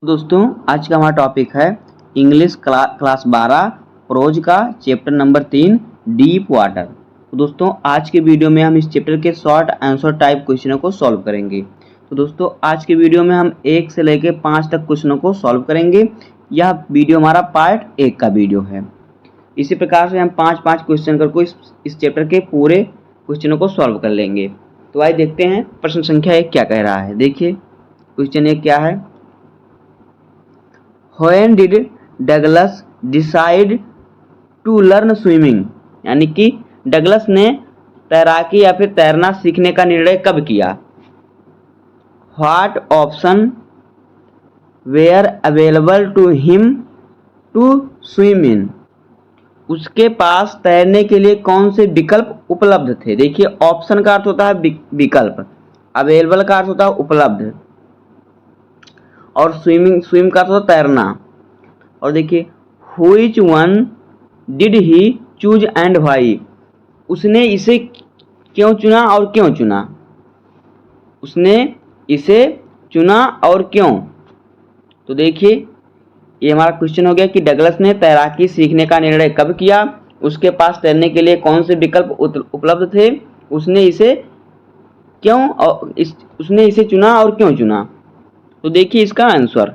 दोस्तों आज का हमारा टॉपिक है इंग्लिश क्लास 12 प्रोज का चैप्टर नंबर 3 डीप वाटर। तो दोस्तों आज के वीडियो में हम इस चैप्टर के शॉर्ट आंसर टाइप क्वेश्चनों को सॉल्व करेंगे। तो दोस्तों आज के वीडियो में हम 1 से लेकर 5 तक क्वेश्चनों को सॉल्व करेंगे। यह वीडियो हमारा पार्ट 1 का वीडियो है। इसी प्रकार से हम 5-5 क्वेश्चन करके इस चैप्टर के पूरे क्वेश्चनों को सॉल्व कर लेंगे। तो आइए देखते हैं प्रश्न संख्या 1 क्या कह रहा है। देखिए क्वेश्चन 1 क्या है। When did Douglas decide to learn swimming? यानी कि डगलस ने तैराकी या फिर तैरना सीखने का निर्णय कब किया। What option were available to him to swim in? उसके पास तैरने के लिए कौन से विकल्प उपलब्ध थे। देखिए ऑप्शन का अर्थ होता है विकल्प, अवेलेबल का अर्थ होता है उपलब्ध, और स्विम का तो तैरना। और देखिए which one did he choose and why? उसने इसे क्यों चुना और क्यों चुना। उसने इसे चुना और क्यों। तो देखिए ये हमारा क्वेश्चन हो गया कि डगलस ने तैराकी सीखने का निर्णय कब किया, उसके पास तैरने के लिए कौन से विकल्प उपलब्ध थे, उसने इसे क्यों और उसने इसे चुना और क्यों चुना। तो देखिए इसका आंसर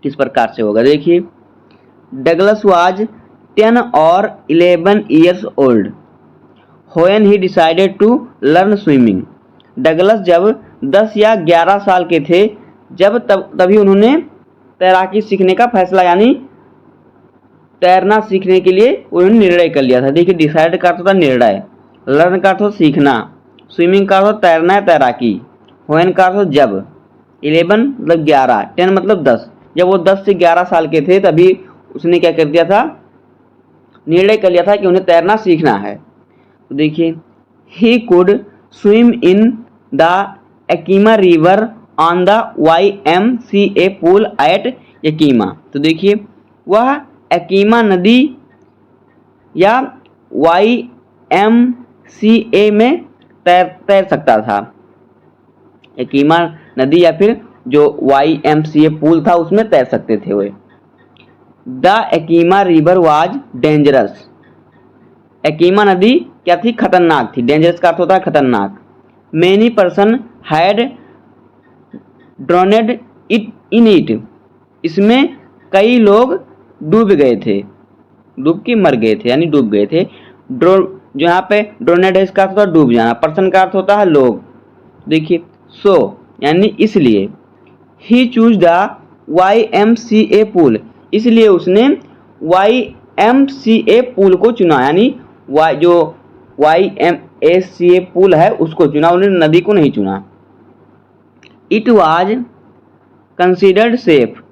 किस प्रकार से होगा। देखिए डगलस वाज 10 और 11 years old when he decided to learn swimming. Douglas जब 10 या 11 साल के थे तभी उन्होंने तैराकी सीखने का फैसला यानी तैरना सीखने के लिए उन्होंने निर्णय कर लिया था। देखिए डिसाइड का अर्थ होता निर्णय, लर्न का अर्थ सीखना, स्विमिंग का अर्थ तैरना है तैराकी, व्हेन का अर्थ जब, 11 मतलब 11, 10 मतलब 10। जब वो 10 से 11 साल के थे तभी उसने क्या कर दिया था, निर्णय कर लिया था कि उन्हें तैरना सीखना है। तो देखिए he could swim in the Yakima river on the YMCA pool at Yakima. तो देखिए वह यकीमा नदी या YMCA में तैर सकता था। यकीमा नदी या फिर जो YMCA पूल था उसमें तैर सकते थे वे। The Yakima river was dangerous. Yakima नदी क्या थी, खतरनाक थी। डेंजरस का अर्थ होता है खतरनाक। Many person had drowned it in it. इसमें कई लोग डूब गए थे, डूब के मर गए थे यानी डूब गए थे। जो यहाँ पे ड्रोनेड है इसका अर्थ होता है डूब जाना, पर्सन का अर्थ होता है लोग। देखिए सो यानी इसलिए, ही चूज द YMCA पूल, इसलिए उसने YMCA पूल को चुना, यानी जो YMCA पूल है उसको चुना, उन्होंने नदी को नहीं चुना। इट वाज कंसिडर्ड सेफ,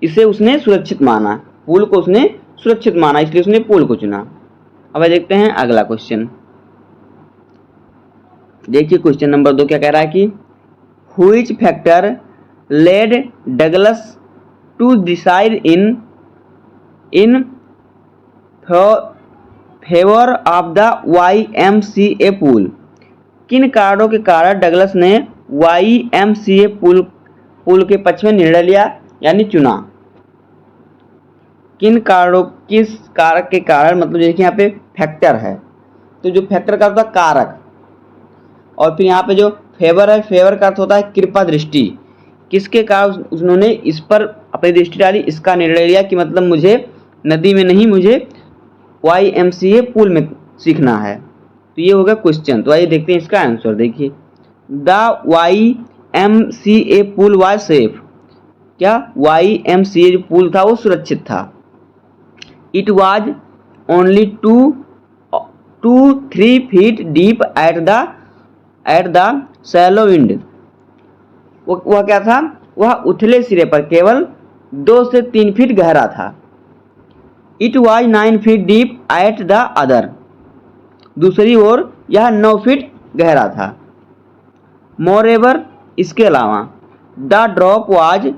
इसे उसने सुरक्षित माना, पूल को उसने सुरक्षित माना इसलिए उसने पूल को चुना। अब देखते हैं अगला क्वेश्चन। देखिए क्वेश्चन नंबर 2 क्या कह रहा है कि Which factor led Douglas to decide in favor of the YMCA pool? किन कारणों के कारण डगलस ने YMCA पूल के पक्ष में निर्णय लिया यानी चुना। किस कारक के कारण, मतलब देखिए यहाँ पे फैक्टर है, तो जो फैक्टर का होता है कारक, और फिर यहाँ पे जो फेवर है, फेवर का अर्थ होता है कृपा दृष्टि। किसके कारण उन्होंने इस पर अपनी दृष्टि डाली, इसका निर्णय लिया कि मतलब मुझे नदी में नहीं, मुझे YMCA पूल में सीखना है। तो ये होगा क्वेश्चन। तो आइए देखते हैं इसका आंसर। देखिए the YMCA pool was safe, क्या YMCA जो पूल था वो सुरक्षित था। It was only 2-3 feet deep at the shallow wind. वह क्या था, वह उथले सिरे पर केवल 2 से 3 फीट गहरा था। It was 9 feet deep at the other, दूसरी ओर यह 9 फीट गहरा था। मोरेवर, इसके अलावा द ड्रॉप वाज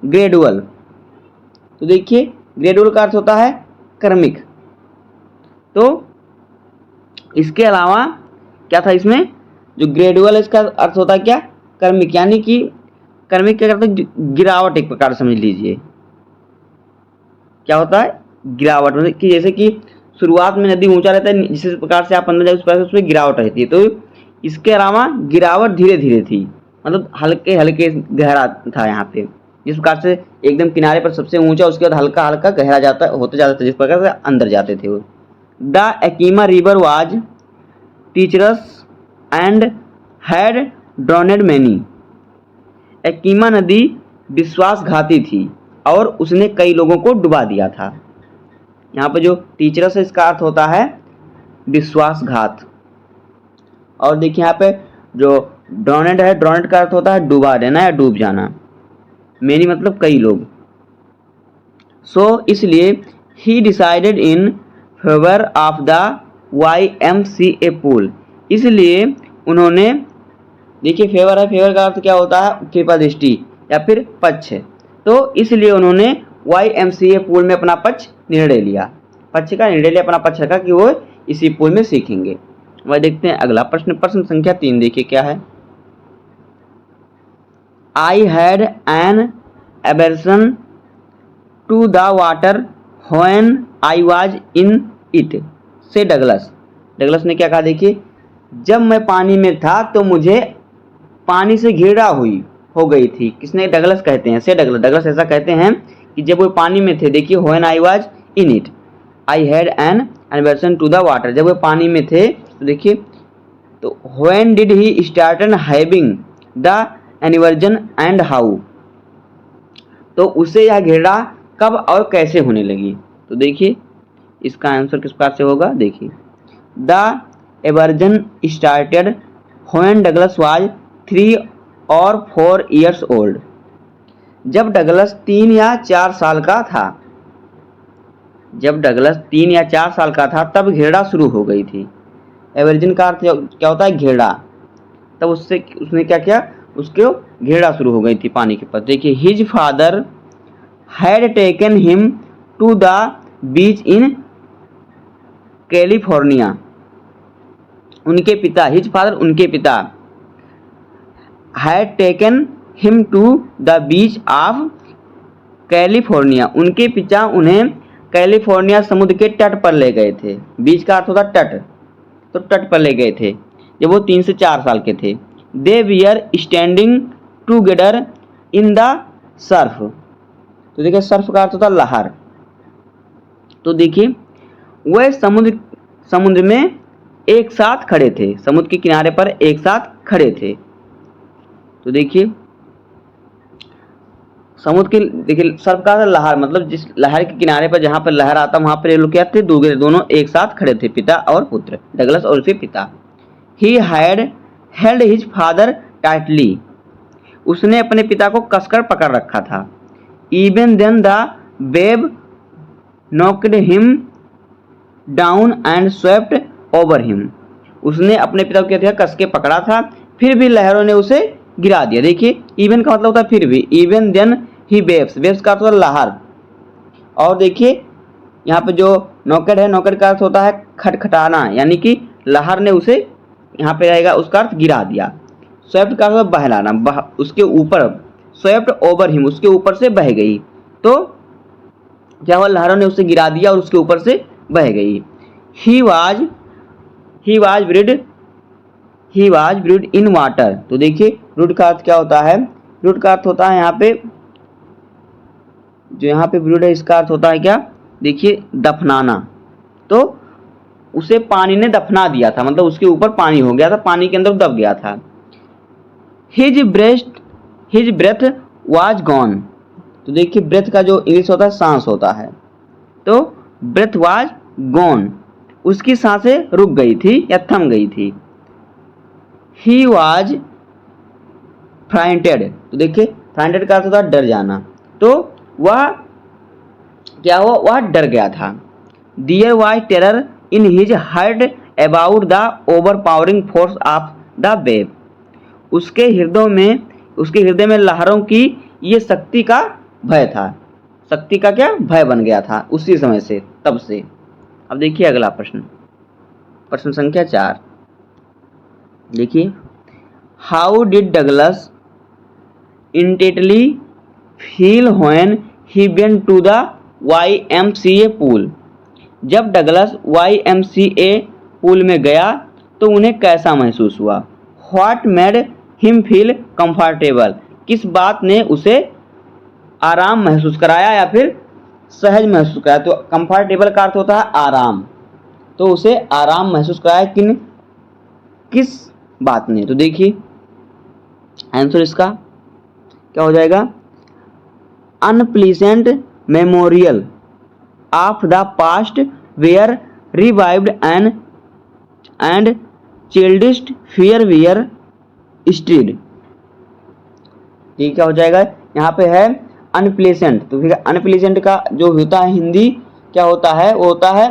ग्रेडुअल। तो देखिए ग्रेडुअल का अर्थ होता है क्रमिक, तो इसके अलावा क्या था इसमें, जो ग्रेडुअल इसका अर्थ होता है क्या, क्रमिक, यानी कि कर्म में क्या करता है, गिरावट एक प्रकार समझ लीजिए। क्या होता है, गिरावट, मतलब कि जैसे कि शुरुआत में नदी ऊंचा रहता है, जिस प्रकार से आप अंदर जाए उस प्रकार से उसमें गिरावट रहती है। तो इसके अलावा गिरावट धीरे धीरे थी, मतलब हल्के हल्के गहरा था यहाँ पे। जिस प्रकार से एकदम किनारे पर सबसे ऊंचा, उसके बाद हल्का हल्का गहरा जाता होते जाता था, जिस प्रकार से अंदर जाते थे वो। The Yakima river was treacherous and had drowned many. Yakima नदी विश्वासघाती थी और उसने कई लोगों को डुबा दिया था। यहाँ पे जो टीचरस है इसका अर्थ होता है विश्वासघात। और देखिए यहाँ पे जो ड्रॉनेड है, ड्रॉनेड का अर्थ होता है डुबा देना या डूब जाना। मेनी मतलब कई लोग। सो इसलिए ही decided in favour of the YMCA pool. इसलिए उन्होंने, देखिए फेवर है, फेवर का अर्थ क्या होता है, कृपा दृष्टि या फिर पक्ष। तो इसलिए उन्होंने YMCA पूल में अपना पक्ष निर्णय लिया, पक्ष का निर्णय लिया, अपना पक्ष रखा कि वो इसी पूल में सीखेंगे। वह देखते हैं अगला प्रश्न, प्रश्न संख्या 3 देखिए क्या है। I had an aversion to the water when I was in it says Douglas. Douglas ने क्या कहा, देखिए, जब मैं पानी में था तो मुझे पानी से घृणा हुई हो गई थी। किसने, डगलस कहते हैं, से डगलस। डगलस ऐसा कहते हैं कि जब वो पानी में थे, देखिए when I was in it, I had an aversion to the water, जब वो पानी में थे तो देखिए, तो when did he started having the aversion and how, तो उसे यह घृणा कब और कैसे होने लगी। तो देखिए इसका आंसर किस प्रकार से होगा, देखिए the aversion started when Douglas was 3 और 4 ईयर्स ओल्ड। जब डगलस 3 या 4 साल का था, जब डगलस 3 या 4 साल का था तब घृणा शुरू हो गई थी। एवर्जन का अर्थ क्या होता है, घृणा। तब उससे उसने क्या किया, उसको घृणा शुरू हो गई थी पानी के प्रति। देखिए his father had taken him to the beach in California. उनके पिता, हिज फादर उनके पिता, had taken him to the beach of California, उनके पिता उन्हें कैलिफोर्निया समुद्र के तट पर ले गए थे। बीच का अर्थ होता तट, तो तट पर ले गए थे जब वो 3 से 4 साल के थे। They wear standing together in the Surf. तो देखिए सर्फ का अर्थ होता लहर। तो देखिए वह समुद्र में एक साथ खड़े थे, समुद्र के किनारे पर एक साथ खड़े थे। तो देखिए समुद्र के, देखिए सर्फ का लहर, मतलब जिस लहर के किनारे पर जहां पर लहर आता वहां पर ये लोग क्या थे, दोनों एक साथ खड़े थे, पिता और पुत्र, डगलस और उसके पिता। He had held his father tightly, उसने अपने पिता को कसकर पकड़ रखा था। Even then the wave knocked him down and swept over him, उसने अपने पिता को क्या किया, कस के पकड़ा था, फिर भी लहरों ने उसे गिरा दिया। देखिए इवन का मतलब होता है फिर भी, even then he waves, waves का अर्थ होता है लहर। और देखिए यहाँ पे जो नॉकेड है, नॉकेड का अर्थ होता है खटखटाना, यानी कि लहर ने उसे, यहाँ पे रहेगा उसका अर्थ गिरा दिया। स्वेप्ट का अर्थ बहलाना, उसके ऊपर, स्वेप्ट ओवर हिम, उसके ऊपर से बह गई। तो क्या हुआ, लहरों ने उसे गिरा दिया और उसके ऊपर से बह गई। He was breed in water. तो देखिए ब्रीड का अर्थ क्या होता है, ब्रीड का अर्थ होता है यहाँ पे, जो यहाँ पे ब्रीड है इसका अर्थ होता है क्या, देखिए दफनाना। तो उसे पानी ने दफना दिया था, मतलब उसके ऊपर पानी हो गया था, पानी के अंदर दब गया था। His breath was gone. तो देखिए ब्रेथ का जो इंग्लिश होता है सांस होता है, तो ब्रेथ वाज गॉन, उसकी सांसें रुक गई थी या थम गई थी। He was frightened. तो देखिए फ्राइटेड का अर्थ होता है डर जाना, तो वह क्या हुआ, वह डर गया था। There was terror in his heart about the overpowering force of the wave. उसके हृदय में लहरों की ये शक्ति का भय था। शक्ति का क्या, भय बन गया था उसी समय से, तब से। अब देखिए अगला प्रश्न, प्रश्न संख्या 4 देखिए। How did Douglas intensely feel when he went to the YMCA pool? जब डगलस YMCA पूल में गया तो उन्हें कैसा महसूस हुआ? What made him feel comfortable? किस बात ने उसे आराम महसूस कराया या फिर सहज महसूस कराया? तो कंफर्टेबल का अर्थ होता है आराम, तो उसे आराम महसूस कराया किस बात ने? तो देखिए आंसर इसका क्या हो जाएगा? Unpleasant memorial of the past were revived and childish fear were stirred. ये क्या हो जाएगा? यहाँ पे है अनप्लीजेंट, तो फिर अनप्लीजेंट का जो होता है हिंदी क्या होता है? वो होता है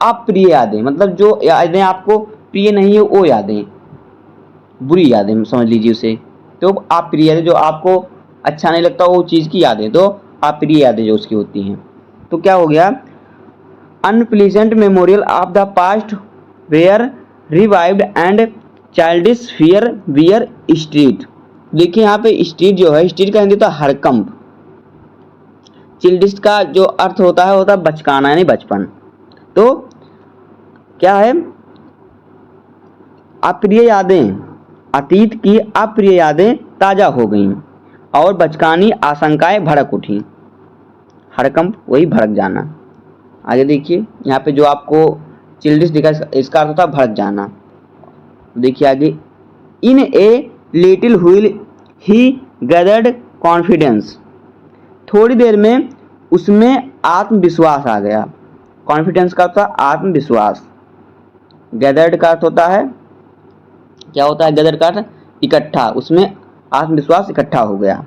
अप्रिय यादें, मतलब जो यादें आपको प्रिय नहीं है वो यादें, बुरी यादें समझ लीजिए उसे। तो अप्रिय यादें जो आपको अच्छा नहीं लगता वो चीज़ की यादें, तो अप्रिय यादें जो उसकी होती हैं। तो क्या हो गया? Unpleasant memorial of the past were revived and childish fear were street. देखिए यहाँ पे स्ट्रीट जो है, स्ट्रीट का हिंदी होता है हड़कंप। चिल्डिश का जो अर्थ होता है बचकाना यानी बचपन। तो क्या है? अप्रिय यादें, अतीत की अप्रिय यादें ताजा हो गईं और बचकानी आशंकाएं भड़क उठी। हड़कंप वही भड़क जाना। आगे देखिए यहाँ पे जो आपको चिल्डिश दिखा इसका अर्थ होता है भड़क जाना। देखिए आगे, in a little while he gathered confidence. थोड़ी देर में उसमें आत्मविश्वास आ गया। कॉन्फिडेंस का अर्थ आत्मविश्वास। गैदर्ड का अर्थ होता है, क्या होता है गैदर्ड का अर्थ? इकट्ठा, उसमें आत्मविश्वास इकट्ठा हो गया।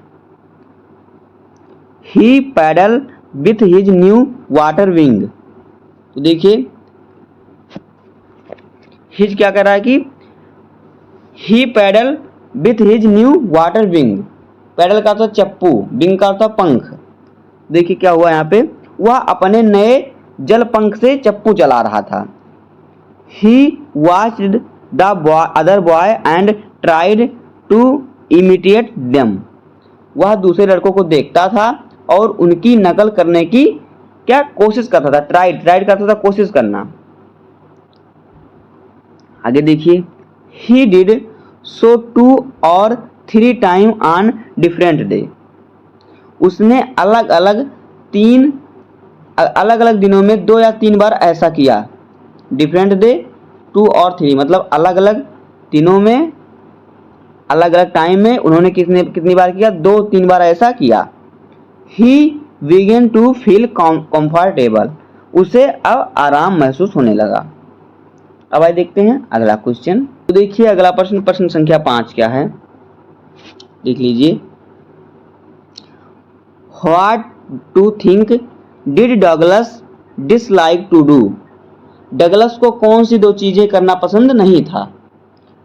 He paddle with his new water wing. तो देखिए हिज क्या कर रहा है कि he paddle with his new water wing. Paddle का अर्थ चप्पू, विंग का अर्थ पंख। देखिए क्या हुआ यहाँ पे? वह अपने नए जल पंख से चप्पू चला रहा था। He watched the other boy and tried to imitate them. वह दूसरे लड़कों को देखता था और उनकी नकल करने की क्या कोशिश करता था? ट्राइड करता था कोशिश करना। आगे देखिए, he did so 2 or 3 time on different day. उसने अलग अलग दिनों में 2 या 3 बार ऐसा किया। डिफरेंट डे 2 और 3 मतलब अलग अलग दिनों में अलग अलग टाइम में उन्होंने कितनी बार किया? 2-3 बार ऐसा किया। He began to feel comfortable. उसे अब आराम महसूस होने लगा। अब आइए देखते हैं अगला क्वेश्चन। तो देखिए अगला प्रश्न संख्या 5 क्या है, देख लीजिए। What to think did Douglas dislike to do? Douglas को कौन सी 2 चीजें करना पसंद नहीं था?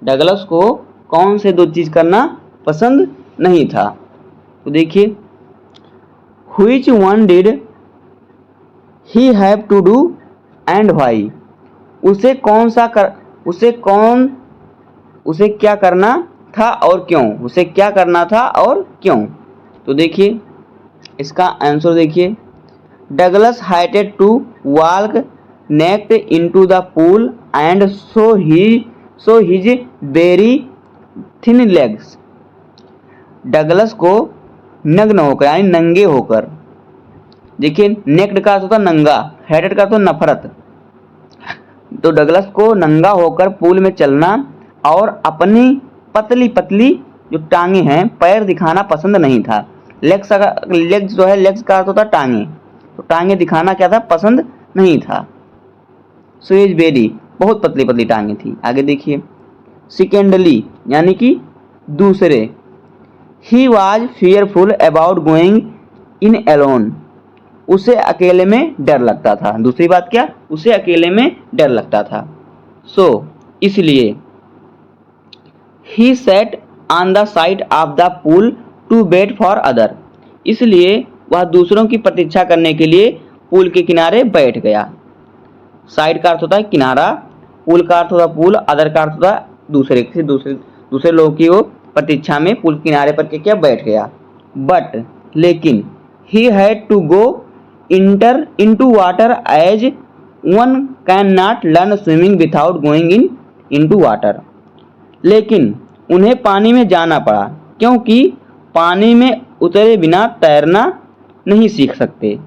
डगलस को कौन से 2 चीज करना पसंद नहीं था? तो देखिए, Which one did he have to do and why? उसे क्या करना था और क्यों? उसे क्या करना था और क्यों? तो देखिए इसका आंसर देखिए, Douglas hated to walk naked into the pool and show his very thin legs. Douglas को नग्न होकर यानी नंगे होकर, देखिए नेक्ड का अर्थ होता नंगा, हेडेड का अर्थ नफरत। तो डगलस को नंगा होकर पूल में चलना और अपनी पतली पतली जो टांगे हैं पैर दिखाना पसंद नहीं था। लेग्स जो है, लेग्स का अर्थ होता टांगे, तो टांगे दिखाना क्या था? पसंद नहीं था। सो इज वेरी, बहुत पतली पतली टांगे थी। आगे देखिए, सेकेंडली यानी कि दूसरे, he was fearful about going in alone. उसे अकेले में डर लगता था। दूसरी बात क्या? उसे अकेले में डर लगता था। सो इसलिए, he set on the side of the pool to wait for other. इसलिए वह दूसरों की प्रतीक्षा करने के लिए पूल के किनारे बैठ गया। साइड का अर्थ होता है किनारा, पूल का अर्थ होता है पूल, अदर का अर्थ होता है दूसरे लोगों की वो प्रतीक्षा में पूल किनारे पर क्या बैठ गया। बट लेकिन he had to go inter into water as one can not learn swimming without going into water. लेकिन उन्हें पानी में जाना पड़ा क्योंकि पानी में उतरे बिना तैरना नहीं सीख सकते।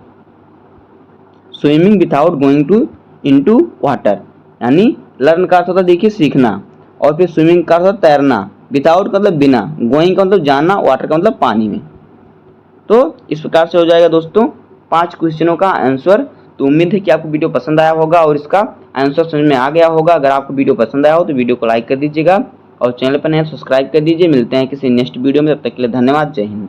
Swimming without going to into water यानी लर्न का अर्थ होता है देखिए सीखना, और फिर स्विमिंग का अर्थ होता है तैरना, विदाउट का मतलब बिना, गोइंग का मतलब जाना, वाटर का मतलब पानी में। तो इस प्रकार से हो जाएगा दोस्तों 5 क्वेश्चनों का आंसर। तो उम्मीद है कि आपको वीडियो पसंद आया होगा और इसका आंसर समझ में आ गया होगा। अगर आपको वीडियो पसंद आया हो तो वीडियो को लाइक कर दीजिएगा और चैनल पर नए सब्सक्राइब कर दीजिए। मिलते हैं किसी नेक्स्ट वीडियो में, तब तक के लिए धन्यवाद। जय हिंद।